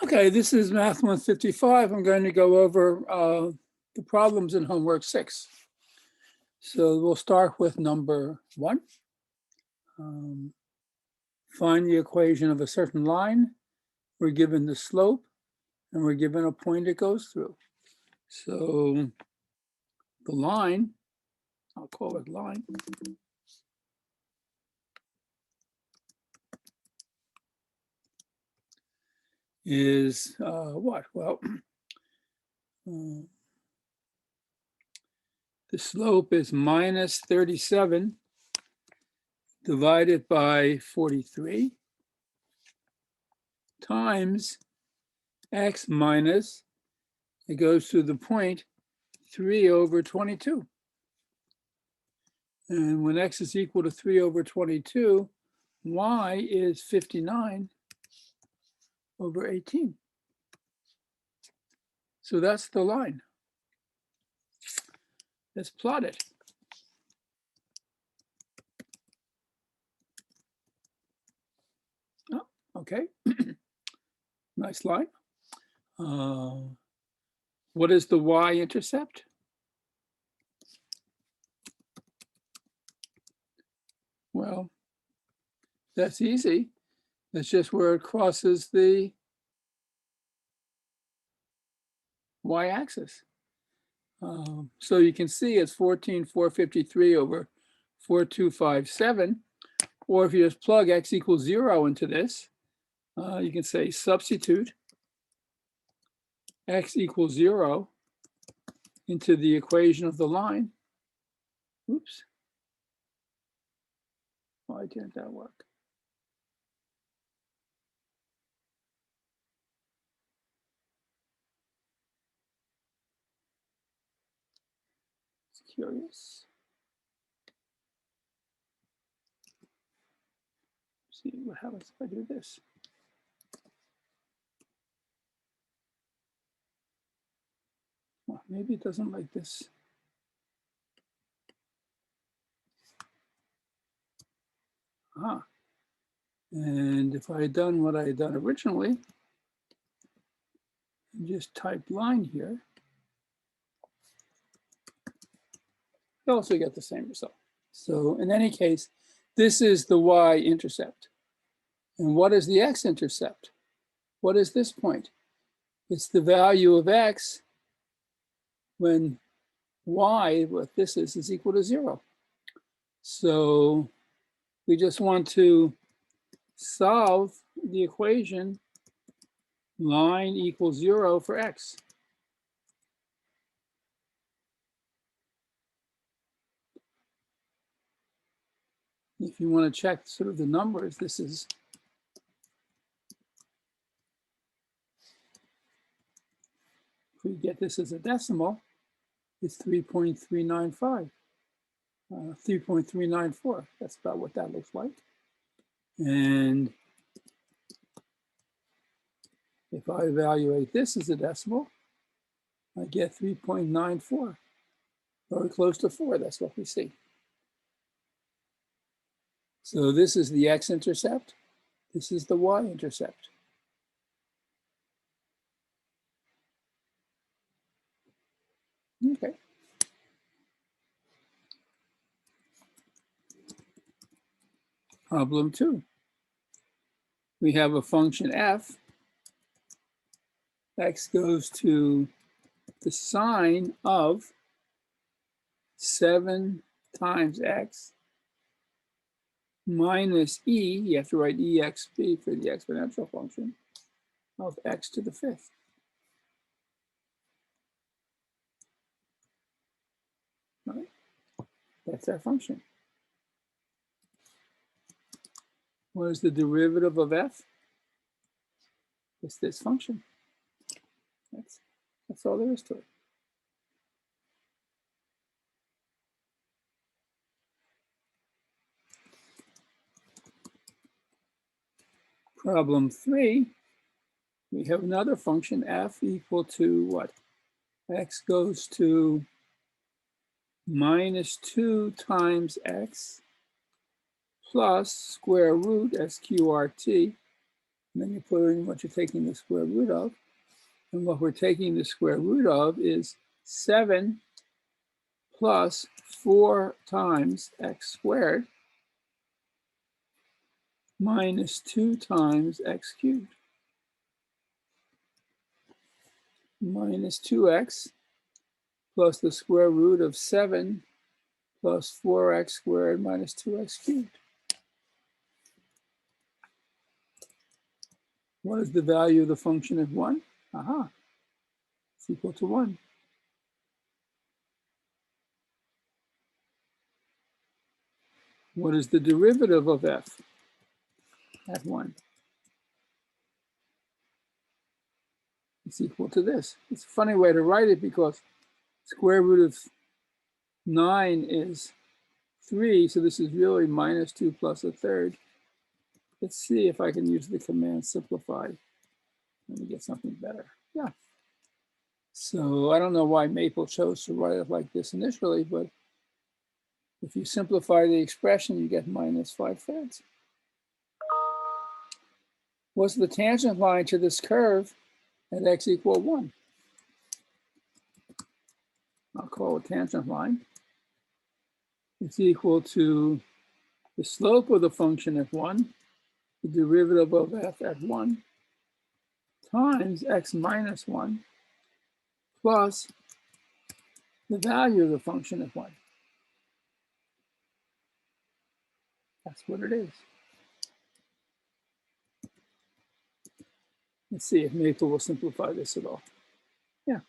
Okay, this is Math 155. I'm going to go over the problems in homework 6. So we'll start with number 1. Find the equation of a certain line. We're given the slope and we're given a point it goes through. So the line, I'll call it line, is what? Well, the slope is minus 37 divided by 43 times x minus, it goes to the point 3 over 22. And when x is equal to 3 over 22, y is 59 over 18. So that's the line. Let's plot it. Oh, okay. Nice line. What is the y-intercept? Well, that's easy. That's just where it crosses the y-axis. So you can see it's 14,453 over 4,257. Or if you just plug x equals 0 into this, you can say substitute x equals 0 into the equation of the line. Oops. Why didn't that work? It's curious. See what happens if I do this. Well, maybe it doesn't like this. Ah. And if I had done what I had done originally, just type line here, you also get the same result. So in any case, this is the y-intercept. And what is the x-intercept? What is this point? It's the value of x when y, what this is equal to 0. So we just want to solve the equation line equals 0 for x. If you want to check sort of the numbers, this is if we get this as a decimal, it's 3.395, 3.394. That's about what that looks like. And if I evaluate this as a decimal, I get 3.94, very close to 4. That's what we see. So this is the x-intercept. This is the y-intercept. Okay. Problem 2. We have a function f. X goes to the sine of 7 times x minus e, you have to write exp for the exponential function, of x to the 5th. Right? That's our function. What is the derivative of f? It's this function. That's all there is to it. Problem 3, we have another function f equal to what? X goes to minus 2 times x plus square root sqrt And then you put in what you're taking the square root of. And what we're taking the square root of is 7 plus 4 times x squared minus 2 times x cubed minus 2x plus the square root of 7 plus 4x squared minus 2x cubed. What is the value of the function of 1? Aha, it's equal to 1. What is the derivative of f at 1? It's equal to this. It's a funny way to write it because square root of 9 is 3, so this is really minus 2 plus a third. Let's see if I can use the command simplify. Let me get something better. Yeah. So I don't know why Maple chose to write it like this initially, but if you simplify the expression, you get minus 5 thirds. What's the tangent line to this curve at x equal 1? I'll call it tangent line. It's equal to the slope of the function at 1, the derivative of f at 1, times x minus 1, plus the value of the function at 1. That's what it is. Let's see if Maple will simplify this at all. Yeah,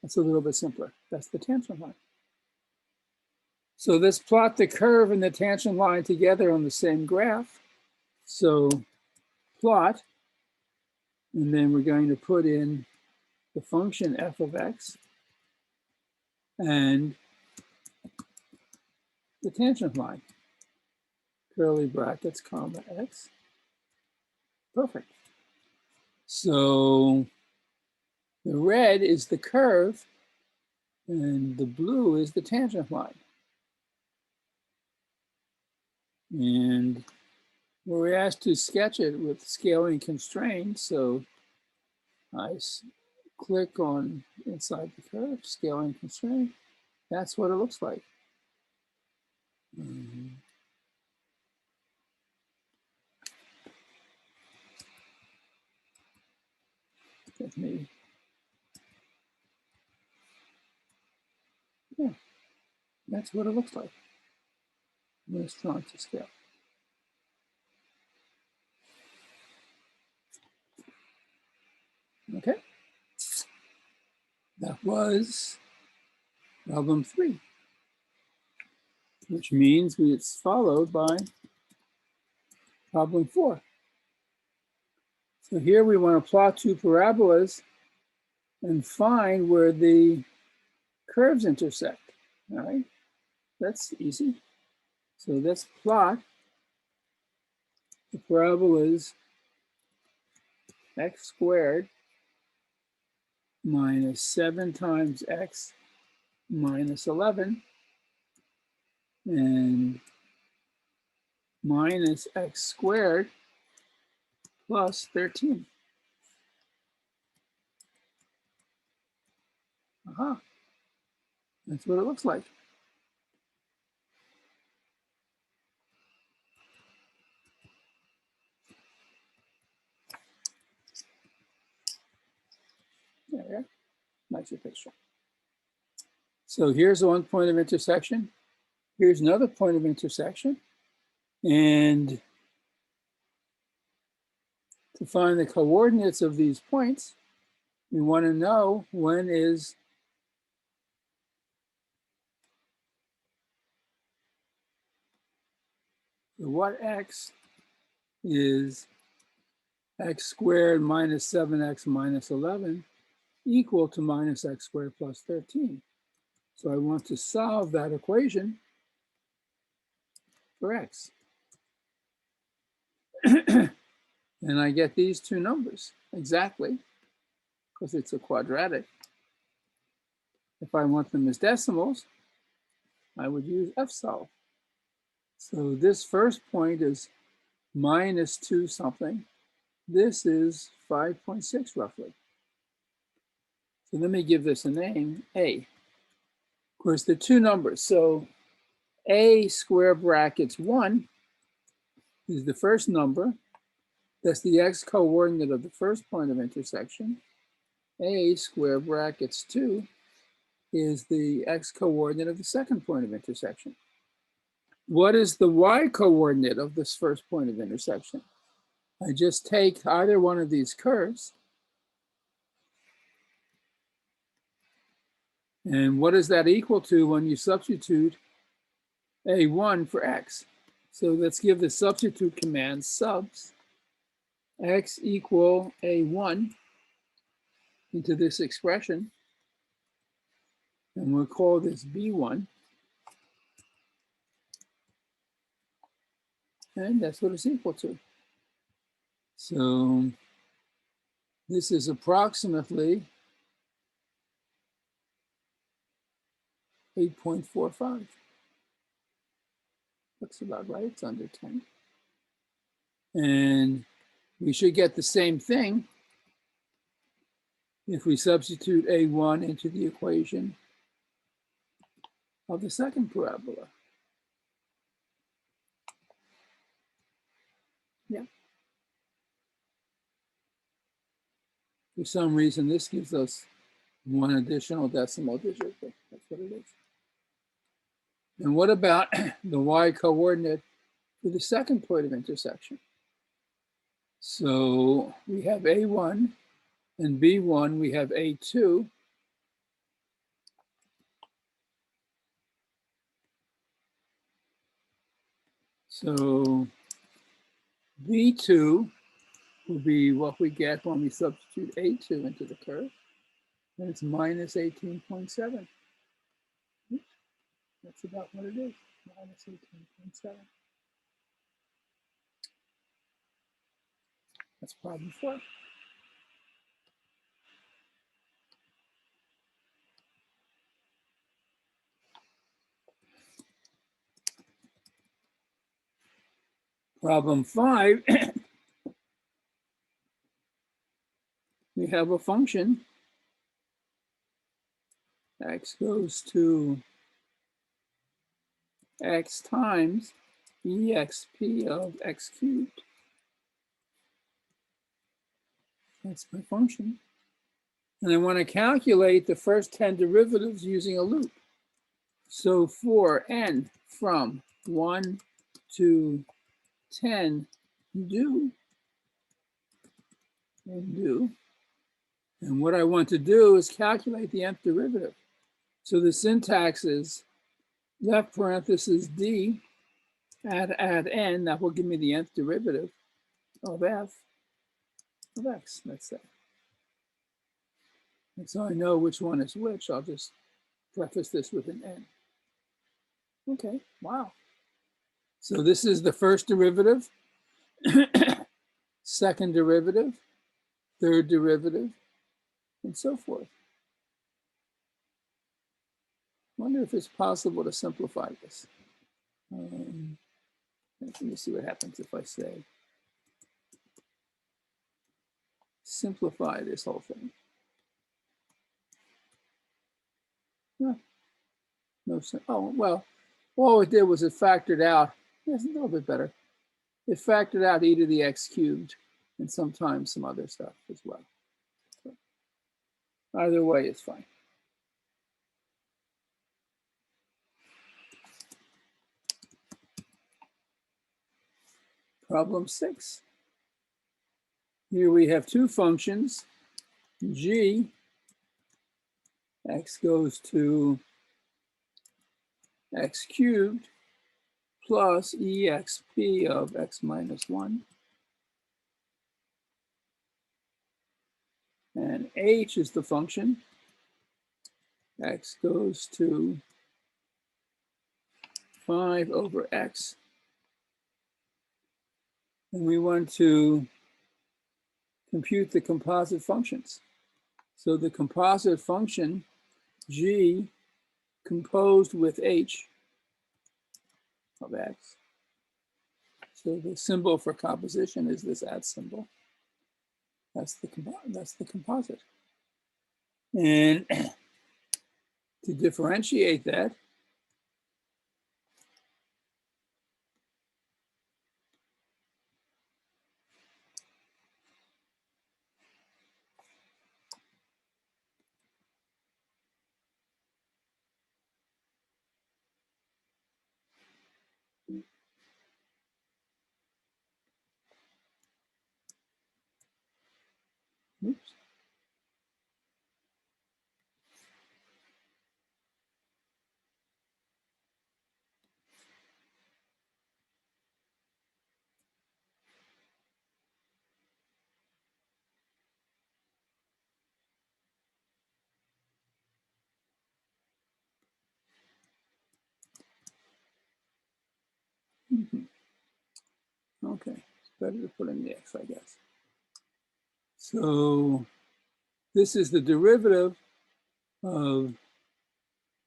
that's a little bit simpler. That's the tangent line. So let's plot the curve and the tangent line together on the same graph. So plot, and then we're going to put in the function f of x and the tangent line, curly brackets, comma, x. Perfect. So the red is the curve and the blue is the tangent line. And we're asked to sketch it with scaling constraints. So I click on inside the curve, scaling constraint. That's what it looks like. Let me, yeah, that's what it looks like. Let's try to scale. Okay, that was problem 3, which means it's followed by problem 4. So here we want to plot 2 parabolas and find where the curves intersect. All right, that's easy. So let's plot the parabolas x squared minus 7 times x minus 11 and minus x squared plus 13. Aha, that's what it looks like. There we go, nicer picture. So here's one point of intersection. Here's another point of intersection. And to find the coordinates of these points, we want to know when is what x is x squared minus 7x minus 11 equal to minus x squared plus 13. So I want to solve that equation for x. And I get these 2 numbers exactly, because it's a quadratic. If I want them as decimals, I would use fsolve. So this first point is minus 2 something, This is 5.6 roughly. So let me give this a name, A. Of course, the two numbers. So A square brackets 1 is the first number. That's the x-coordinate of the first point of intersection. A square brackets 2 is the x-coordinate of the second point of intersection. What is the y-coordinate of this first point of intersection? I just take either one of these curves, and what is that equal to when you substitute a1 for x? So let's give the substitute command subs x equal a1 into this expression, and we'll call this b1, and that's what it's equal to. So this is approximately 8.45. Looks about right, it's under 10. And we should get the same thing if we substitute a1 into the equation of the second parabola. Yeah. For some reason, this gives us one additional decimal digit, but that's what it is. And what about the y-coordinate for the second point of intersection? So we have a1 and b1, we have a2. So b2 will be what we get when we substitute a2 into the curve, and it's minus 18.7. That's about what it is, minus 18.7. That's problem 4. Problem 5, we have a function. X goes to x times exp of x cubed. That's my function. And I want to calculate the first 10 derivatives using a loop. So for n from 1 to 10, do. And what I want to do is calculate the nth derivative. So the syntax is left parenthesis d add n. That will give me the nth derivative of f of x, let's say. And so I know which one is which. I'll just preface this with an n. Okay, wow. So this is the first derivative, second derivative, third derivative, and so forth. I wonder if it's possible to simplify this. Let me see what happens if I say simplify this whole thing. No, oh, well, all it did was it factored out, yes, a little bit better. It factored out e to the x cubed and sometimes some other stuff as well. So either way, it's fine. Problem 6. Here we have two functions, g, x goes to x cubed plus exp of x minus 1. And h is the function. X goes to 5 over x. And we want to compute the composite functions. So the composite function g composed with h of x. So the symbol for composition is this at symbol. That's the composite. And to differentiate that, oops. Okay, it's better to put in the x, I guess. So this is the derivative of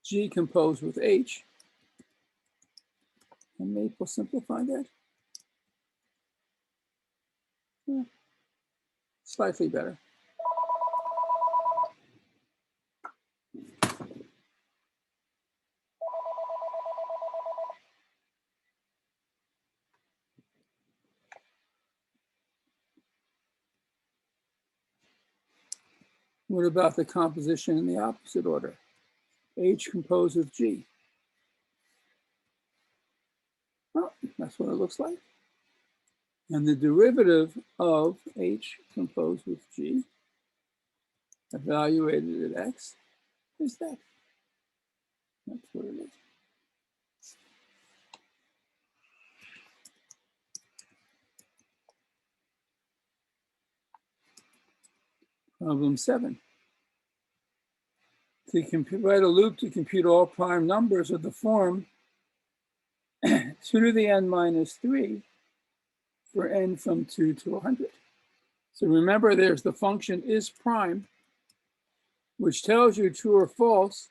g composed with h. I may simplify that. Yeah, slightly better. What about the composition in the opposite order? H composed with G. Oh, that's what it looks like. And the derivative of H composed with G, evaluated at X, is that. That's what it is. Problem 7. To write a loop to compute all prime numbers of the form 2 to the n minus 3 for n from 2 to 100. So remember, there's the function is prime, which tells you true or false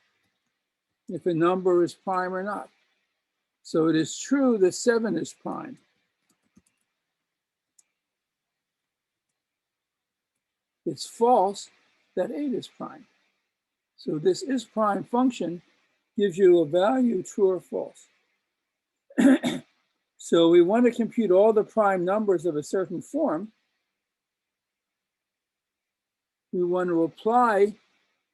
if a number is prime or not. So it is true that 7 is prime. It's false that 8 is prime. So this is prime function gives you a value true or false. So we want to compute all the prime numbers of a certain form. We want to apply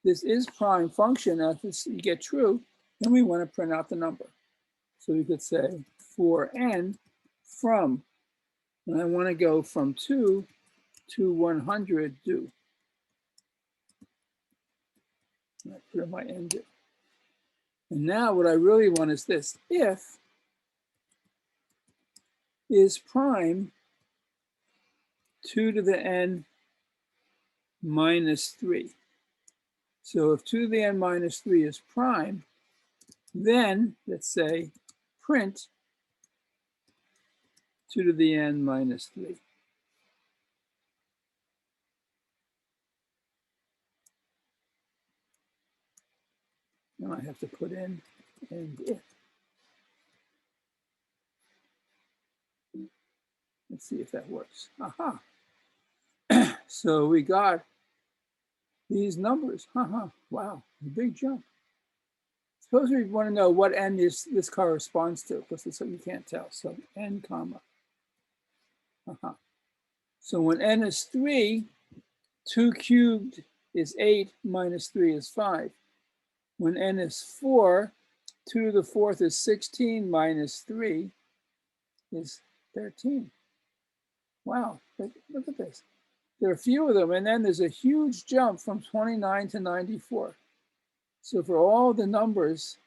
this is prime function as you get true, and we want to print out the number. So we could say for n from, and I want to go from 2 to 100 do. I put my n do. And now what I really want is this: if is prime 2 to the n minus 3. So if 2 to the n minus 3 is prime, then let's say print 2 to the n minus 3. Now I have to put in and if. Let's see if that works. Aha. So we got these numbers. Wow, a big jump. Suppose we want to know what n this corresponds to, because it's so you can't tell. So n comma. So when n is 3, 2 cubed is 8 minus 3 is 5. When n is 4, 2 to the 4th is 16 minus 3 is 13. Wow, look at this. There are a few of them, and then there's a huge jump from 29 to 94. So for all the numbers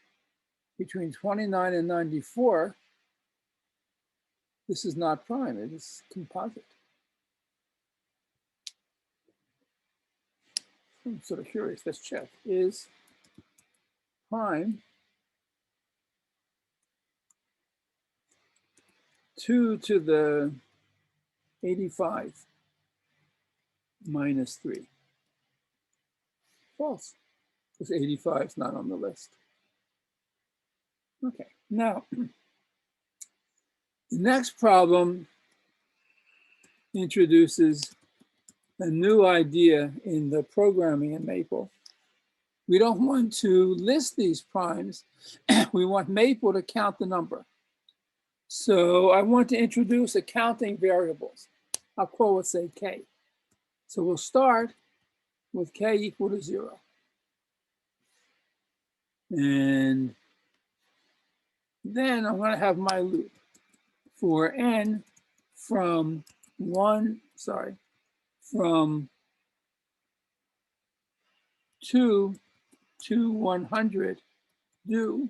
between 29 and 94, this is not prime, it is composite. I'm sort of curious, let's check. Is prime 2 to the 85 minus 3? False, because 85 is not on the list. Okay, now, the next problem introduces a new idea in the programming in Maple. We don't want to list these primes. We want Maple to count the number. So I want to introduce a counting variables. I'll call it, say, k. So we'll start with k equal to 0. And then I'm going to have my loop for n from 2 to 100 do,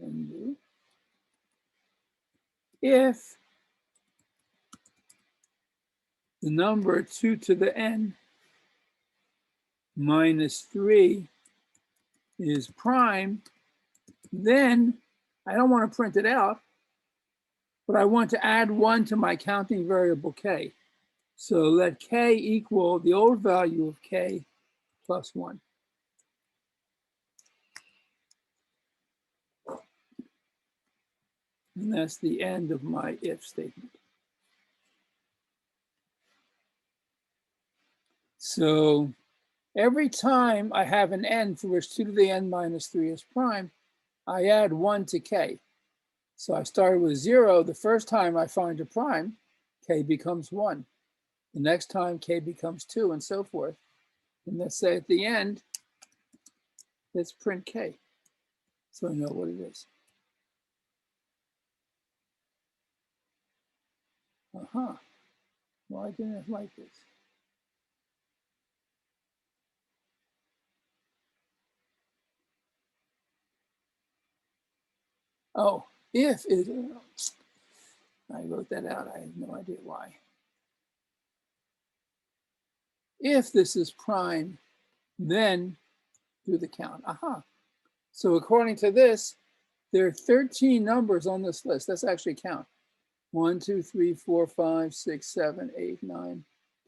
and do, if the number 2 to the n minus 3 is prime, then I don't want to print it out, but I want to add 1 to my counting variable k. So let k equal the old value of k plus 1. And that's the end of my if statement. So every time I have an n for which 2 to the n minus 3 is prime, I add 1 to k. So I started with 0. The first time I find a prime, k becomes 1. The next time, k becomes 2, and so forth. And let's say at the end, let's print k, so I know what it is. Why didn't it like this? Oh, if is, I wrote that out. I have no idea why. If this is prime, then do the count. So according to this, there are 13 numbers on this list. Let's actually count. 1, 2, 3, 4, 5, 6, 7, 8, 9,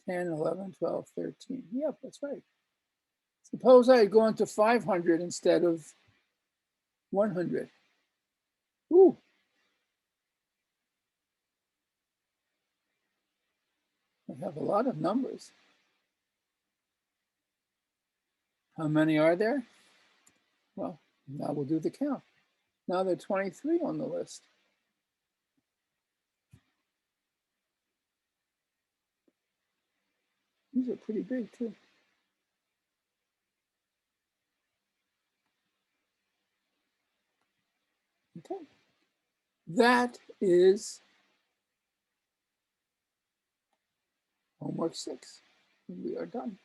10, 11, 12, 13. Yep, that's right. Suppose I had gone to 500 instead of 100. Ooh. I have a lot of numbers. How many are there? Well, now we'll do the count. Now there are 23 on the list. These are pretty big too. Okay. That is homework 6. We are done.